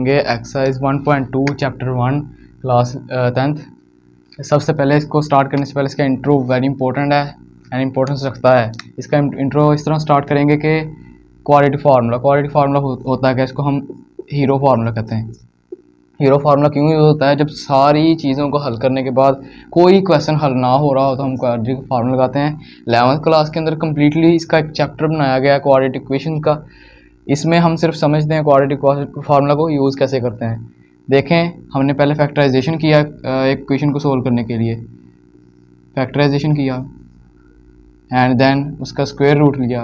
करेंगे exercise 1.2 chapter 1 class 10th। सबसे पहले इसको स्टार्ट करने से पहले इसका इंट्रो वेरी इंपॉर्टेंट है एंड इंपॉर्टेंस रखता है। इसका इंट्रो इस तरह स्टार्ट करेंगे कि क्वाड्रेटिक फार्मूला होता है कि इसको हम हीरो फार्मूला कहते हैं। हीरो फार्मूला क्यों यूज होता है? जब सारी चीज़ों को हल करने के बाद कोई क्वेश्चन हल ना हो रहा हो तो हम क्वाड्रेटिक फार्मूला लगाते हैं। 11th क्लास के अंदर कम्प्लीटली इसका एक चैप्टर बनाया गया है क्वाड्रेटिक इक्वेशन का। इसमें हम सिर्फ समझते हैं क्वाड्रेटिक फार्मूला को यूज़ कैसे करते हैं। देखें, हमने पहले फैक्टराइजेशन किया एक इक्वेशन को सोल्व करने के लिए, फैक्टराइजेशन किया एंड देन उसका स्क्वायर रूट लिया,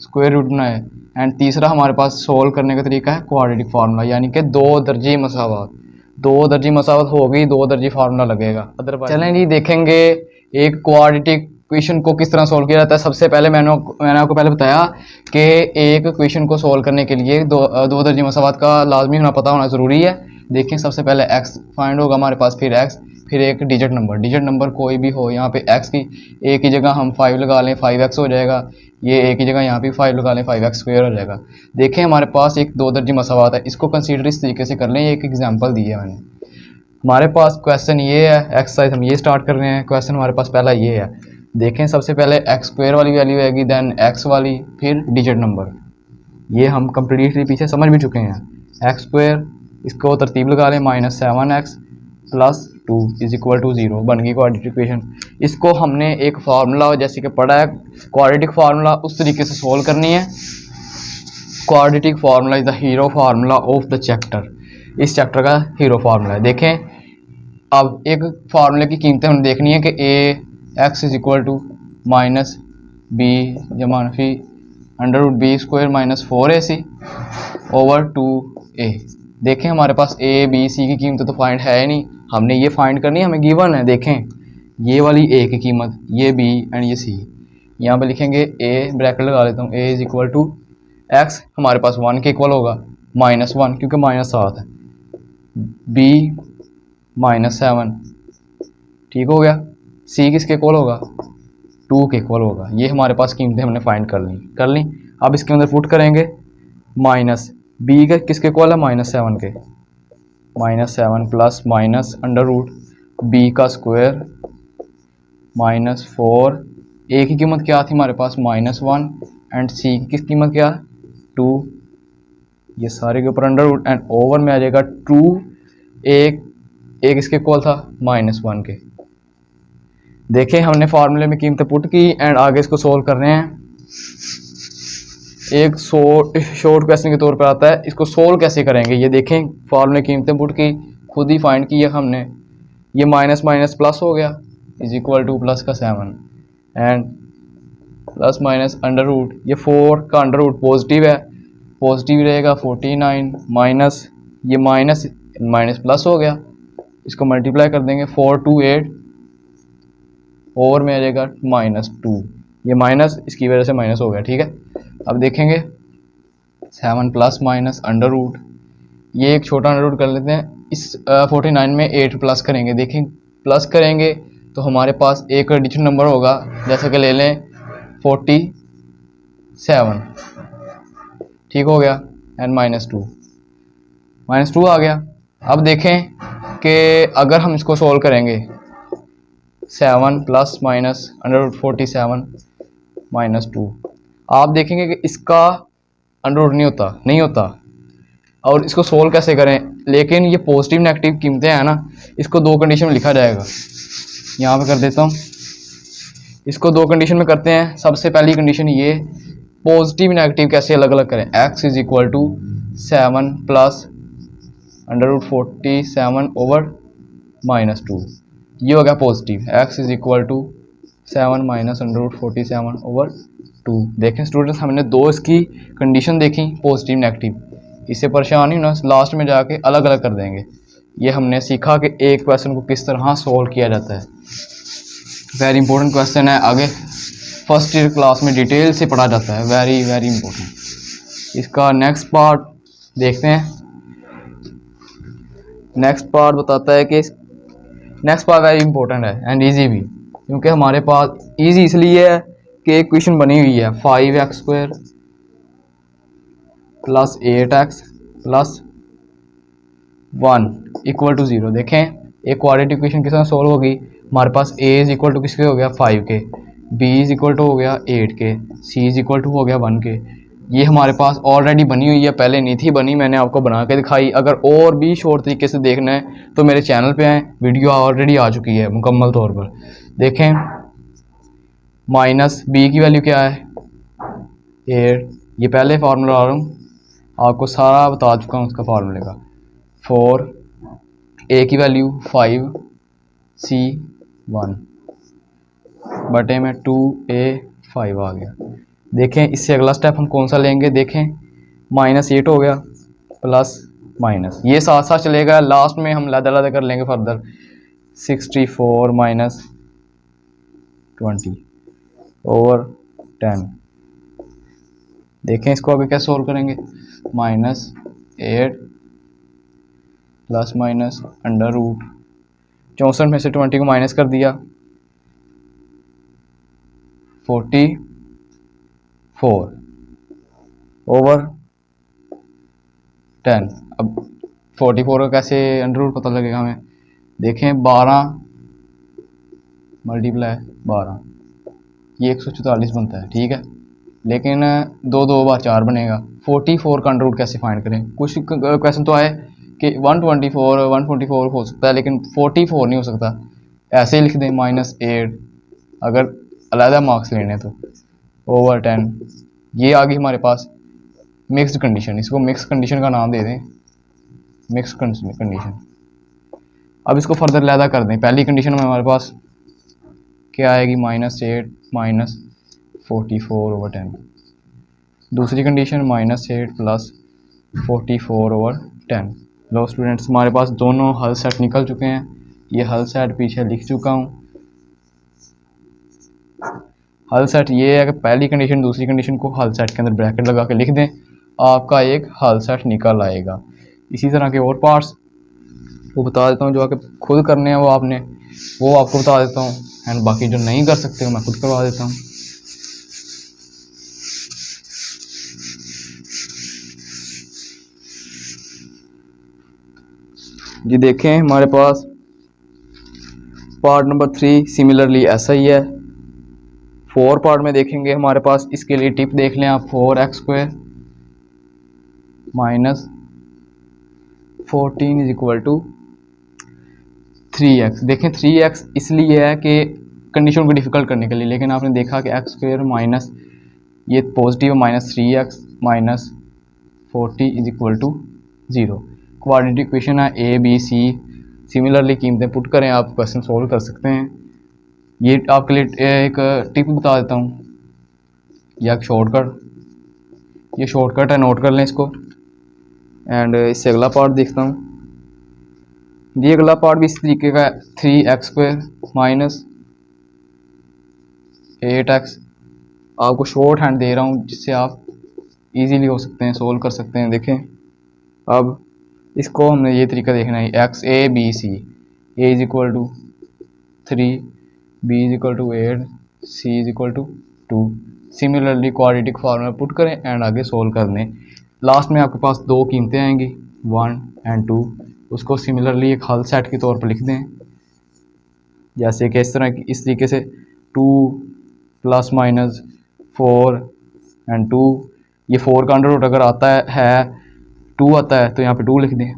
स्क्वायर रूट बनाया एंड तीसरा हमारे पास सोल्व करने का तरीका है क्वाड्रेटिक फार्मूला, यानी कि दो दर्जी मसावत। दो दर्जी मसावत होगी, दो दर्जी फार्मूला लगेगा। अदरवाइज चलें जी, देखेंगे एक क्वाड्रेटिक इक्वेशन को किस तरह सोल्व किया जाता है। सबसे पहले मैंने आपको पहले बताया कि एक इक्वेशन को सोल्व करने के लिए दो दर्जी मसावत का लाजमी होना पता होना ज़रूरी है। देखें, सबसे पहले x फाइंड होगा हमारे पास, फिर x, फिर एक डिजिट नंबर कोई भी हो। यहाँ पे x की एक ही जगह हम 5 लगा लें, 5x हो जाएगा। ये एक ही जगह यहाँ पे 5 लगा लें, 5x स्क्वायर हो जाएगा। देखें, हमारे पास एक दो दर्जी मसावत है, इसको कंसीडर इस तरीके से कर लें। एक एग्जांपल दी है मैंने। हमारे पास क्वेश्चन ये है, एक्सरसाइज हम ये स्टार्ट कर रहे हैं। क्वेश्चन हमारे पास पहला ये है। देखें, सबसे पहले x स्क्वायर वाली वैल्यू आएगी, देन x वाली, फिर डिजिट नंबर। ये हम कम्प्लीटली पीछे समझ भी चुके हैं। x स्क्वायर, इसको तरतीब लगा लें, -7x + 2 = 0 बन गई क्वाड्रेटिक इक्वेशन। इसको हमने एक फार्मूला जैसे कि पढ़ा है क्वाड्रेटिक फार्मूला, उस तरीके से सोल्व करनी है। Quadratic formula is the hero formula of the chapter. इस चैप्टर का हीरो फार्मूला है। देखें, अब एक फार्मूले की कीमतें हमने देखनी है कि x = -b जमानफी √b² - 4ac / 2a। देखें, हमारे पास a b c की कीमत तो फाइंड है ही नहीं, हमने ये फाइंड करनी है, हमें गिवन है। देखें, ये वाली a की कीमत, ये b एंड ये c। यहाँ पे लिखेंगे a, ब्रैकेट लगा लेता हूँ, a = x हमारे पास 1 के इक्वल होगा, -1 क्योंकि -7 है, b -7, ठीक हो गया। c किसके इक्वल होगा? 2 के इक्वल होगा। ये हमारे पास कीमतें हमने फाइंड कर ली। अब इसके अंदर पुट करेंगे, माइनस b का किसके इक्वल है? -7 के, -7 प्लस माइनस √b का स्क्वायर -4। a की कीमत क्या थी हमारे पास? -1 एंड c की किस कीमत क्या? 2। ये सारे के ऊपर √ एंड ओवर में आ जाएगा 2। एक किसके इक्वल था? -1 के। देखें, हमने फार्मूले में कीमतें पुट की एंड आगे इसको सोल्व कर रहे हैं। एक शॉर्ट क्वेश्चन के तौर पर आता है, इसको सोल्व कैसे करेंगे ये देखें। फार्मूले कीमतें पुट की, खुद ही फाइंड की है हमने। ये माइनस माइनस प्लस हो गया, = प्लस का 7 एंड प्लस माइनस √, ये 4 का √ पॉजिटिव है, पॉजिटिव रहेगा 49 माइनस, ये माइनस माइनस प्लस हो गया, इसको मल्टीप्लाई कर देंगे, 4 2 8 ओवर में आ जाएगा -2। ये माइनस इसकी वजह से माइनस हो गया, ठीक है। अब देखेंगे 7 प्लस माइनस √, ये एक छोटा √ कर लेते हैं। इस 49 में 8 प्लस करेंगे। देखें, प्लस करेंगे तो हमारे पास एक डिजिट नंबर होगा, जैसे कि ले लें 47, ठीक हो गया, एंड -2 आ गया। अब देखें कि अगर हम इसको सोल्व करेंगे, 7 प्लस माइनस √47 -2, आप देखेंगे कि इसका √ नहीं होता। और इसको सोल्व कैसे करें? लेकिन ये पॉजिटिव नेगेटिव कीमतें हैं ना, इसको दो कंडीशन में लिखा जाएगा। यहाँ पे कर देता हूँ, इसको दो कंडीशन में करते हैं। सबसे पहली कंडीशन ये, पॉजिटिव नेगेटिव कैसे अलग अलग करें। x = 7 प्लस √47 / -2, ये हो गया पॉजिटिव। x = 7 minus √47 / 2। देखें स्टूडेंट्स, हमने दो इसकी कंडीशन देखी, पॉजिटिव नेगेटिव। इससे परेशान ही ना, लास्ट में जाके अलग अलग कर देंगे। ये हमने सीखा कि एक क्वेश्चन को किस तरह सोल्व किया जाता है। वेरी इंपॉर्टेंट क्वेश्चन है, आगे फर्स्ट ईयर क्लास में डिटेल से पढ़ा जाता है, वेरी वेरी इंपॉर्टेंट। इसका नेक्स्ट पार्ट देखते हैं। नेक्स्ट पार्ट बताता है कि नेक्स्ट पार्ट वेरी इंपॉर्टेंट है एंड ईजी भी, क्योंकि हमारे पास ईजी इसलिए है कि एक इक्वेशन बनी हुई है 5x² + 8x plus 1 equal to 0। देखें एक क्वाड्रेटिक इक्वेशन किस तरह सोल्व होगी। हमारे पास a इज इक्वल टू किसके हो गया 5 के, b इज इक्वल टू हो गया 8 के, c इज इक्वल टू हो गया 1 के। ये हमारे पास ऑलरेडी बनी हुई है, पहले नहीं थी बनी, मैंने आपको बना के दिखाई। अगर और भी शॉर्ट तरीके से देखना है तो मेरे चैनल पे आएँ, वीडियो ऑलरेडी आ चुकी है मुकम्मल तौर पर। देखें माइनस b की वैल्यू क्या है 8, ये पहले फार्मूला आ रहा हूँ, आपको सारा बता चुका हूँ उसका फार्मूले का। 4, a की वैल्यू 5, c 1 बटे में 2a 5 आ गया। देखें इससे अगला स्टेप हम कौन सा लेंगे, देखें -8 हो गया प्लस माइनस, ये साथ साथ चलेगा, लास्ट में हम लदा कर लेंगे फर्दर। 64 minus 20 over 10। देखें इसको अभी कैसे सोल्व करेंगे, -8 प्लस माइनस अंडर रूट 64 में से 20 को माइनस कर दिया 44 ओवर 10। अब 44 का कैसे अंडर रूट पता लगेगा हमें, देखें 12 मल्टीप्लाई 12, ये 144 बनता है, ठीक है। लेकिन 2 बार 4 बनेगा। 44 का अंडर रूट कैसे फाइंड करें, कुछ क्वेश्चन तो आए कि 124 हो सकता है, लेकिन 44 नहीं हो सकता। ऐसे ही लिख दें -8 अगर अलहदा मार्क्स लेने तो ओवर 10। ये आ गई हमारे पास मिक्स्ड कंडीशन, इसको मिक्स कंडीशन का नाम दे दें, मिक्स कंडीशन। अब इसको फर्दर अलहदा कर दें। पहली कंडीशन में हमारे पास क्या आएगी -8 माइनस 44 ओवर 10। दूसरी कंडीशन -8 प्लस 44 ओवर 10। लो स्टूडेंट्स हमारे पास दोनों हल सेट निकल चुके हैं, ये हल सेट पीछे लिख चुका हूँ। हल सेट ये है कि पहली कंडीशन दूसरी कंडीशन को हल सेट के अंदर ब्रैकेट लगा के लिख दें, आपका एक हल सेट निकल आएगा। इसी तरह के और पार्ट्स वो बता देता हूँ, जो आके खुद करने हैं वो आपको बता देता हूँ, एंड बाकी जो नहीं कर सकते मैं खुद करवा देता हूँ। जी देखें हमारे पास पार्ट नंबर 3 सिमिलरली ऐसा ही है। 4 पार्ट में देखेंगे हमारे पास, इसके लिए टिप देख लें आप, 4x² minus 14 is equal to 3x। देखें 3x इसलिए है कि कंडीशन को डिफिकल्ट करने के लिए, लेकिन आपने देखा कि x² माइनस ये positive -3x minus 40 is equal to 0। Quadratic equation है a b c, सिमिलरली कीमतें पुट करें आप क्वेश्चन सोल्व कर सकते हैं। ये आपके लिए एक टिप बता देता हूँ या एक शॉर्टकट, ये शॉर्टकट है, नोट कर लें इसको। एंड इससे अगला पार्ट देखता हूँ। ये अगला पार्ट भी इस तरीके का है, 3x² माइनस 8x। आपको शॉर्ट हैंड दे रहा हूँ जिससे आप इजीली हो सकते हैं, सोल्व कर सकते हैं। देखें अब इसको हमने ये तरीका देखना है, x a b c, a is equal to 3, b is equal to 8, c is equal to 2। Similarly quadratic formula put करें एंड आगे सोल्व कर दें। लास्ट में आपके पास दो कीमतें आएंगी 1 एंड 2, उसको सिमिलरली एक हल सेट के तौर पर लिख दें, जैसे कि इस तरह की, इस तरीके से 2 प्लस माइनस 4 एंड 2। ये 4 का अंडर रूट अगर आता है 2 आता है तो यहाँ पे 2 लिख दें।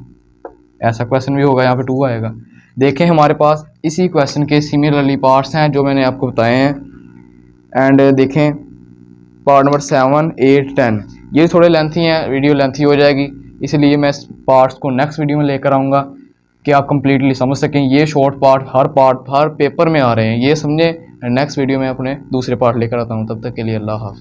ऐसा क्वेश्चन भी होगा, यहाँ पे 2 आएगा। देखें हमारे पास इसी क्वेश्चन के सिमिलरली पार्ट्स हैं जो मैंने आपको बताए हैं। एंड देखें पार्ट नंबर 7, 8, 10, ये थोड़े लेंथी हैं, वीडियो लेंथी हो जाएगी, इसलिए मैं पार्ट्स को नेक्स्ट वीडियो में लेकर आऊँगा कि आप कंप्लीटली समझ सकें। ये शॉर्ट पार्ट हर पेपर में आ रहे हैं, ये समझें। नेक्स्ट वीडियो में अपने दूसरे पार्ट लेकर आता हूँ, तब तक के लिए अल्लाह हाफ़िज़।